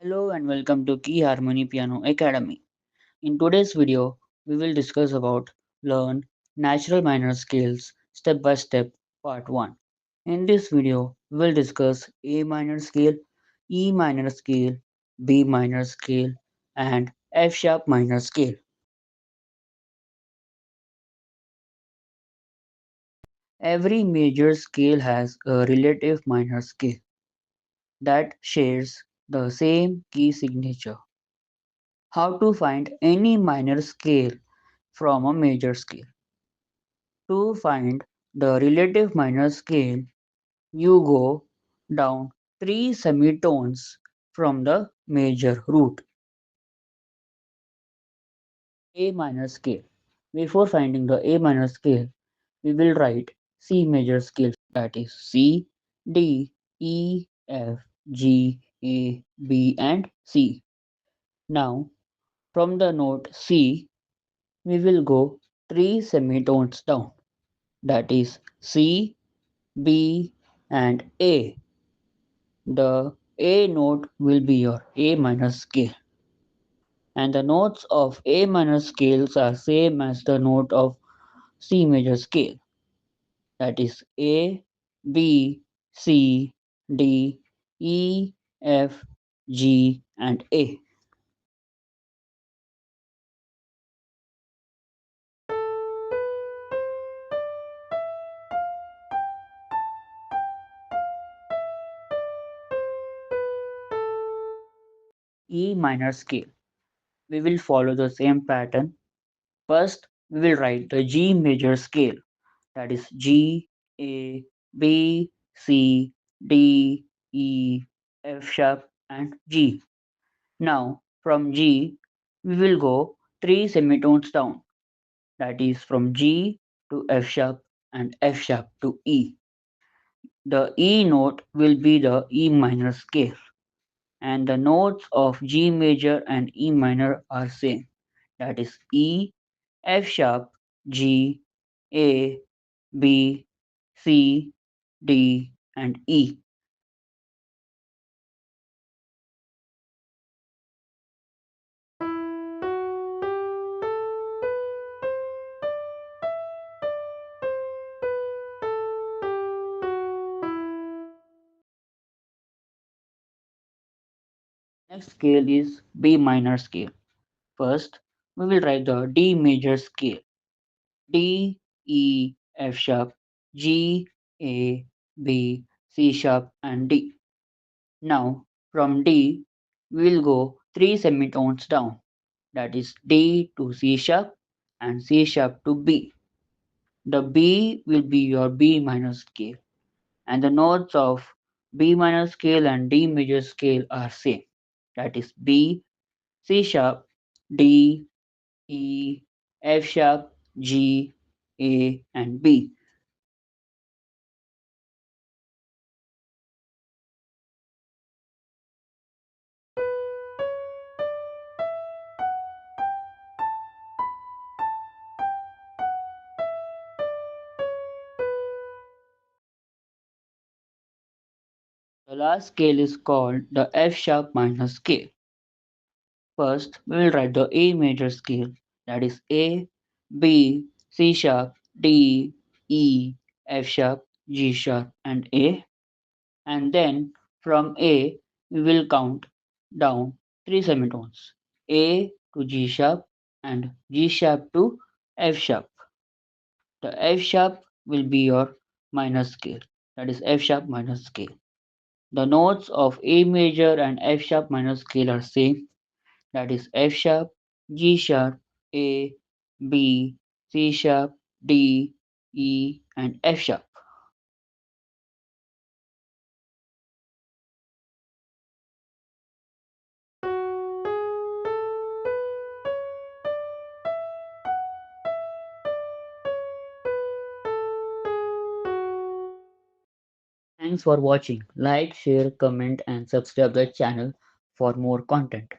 Hello and welcome to Key Harmony Piano Academy. In today's video, we will discuss about learn natural minor scales step by step part 1. In this video, we will discuss A minor scale, E minor scale, B minor scale and F sharp minor scale. Every major scale has a relative minor scale that shares the same key signature. How to find any minor scale from a major scale? To find the relative minor scale, you go down three semitones from the major root. A minor scale. Before finding the A minor scale, we will write C major scale, that is C, D, E, F, G, A, B and C. Now from the note C, we will go three semitones down, that is C, B and A. The A note will be your A minor scale, and the notes of A minor scales are same as the note of C major scale, that is A, B, C, D, E, F, G and A. E minor scale. We will follow the same pattern. First, we will write the G major scale, that is G, A, B, C, D, E, F sharp and G. Now from G we will go three semitones down, that is from G to F sharp and F sharp to E. The E note will be the E minor scale and the notes of G major and E minor are same, that is E, F sharp, G, A, B, C, D and E. Next scale is B minor scale. First, we will write the D major scale. D, E, F sharp, G, A, B, C sharp and D. Now from D, we will go three semitones down, that is D to C sharp and C sharp to B. The B will be your B minor scale and the notes of B minor scale and D major scale are same, that is B, C sharp, D, E, F sharp, G, A and B. The last scale is called the F sharp minor scale. First, we will write the A major scale, that is A, B, C sharp, D, E, F sharp, G sharp and A. And then from A, we will count down three semitones, A to G sharp and G sharp to F sharp. The F sharp will be your minor scale, that is F sharp minor scale. The notes of A major and F sharp minor scale are same, that is F sharp, G sharp, A, B, C sharp, D, E and F sharp. Thanks for watching. Like, share, comment and subscribe the channel for more content.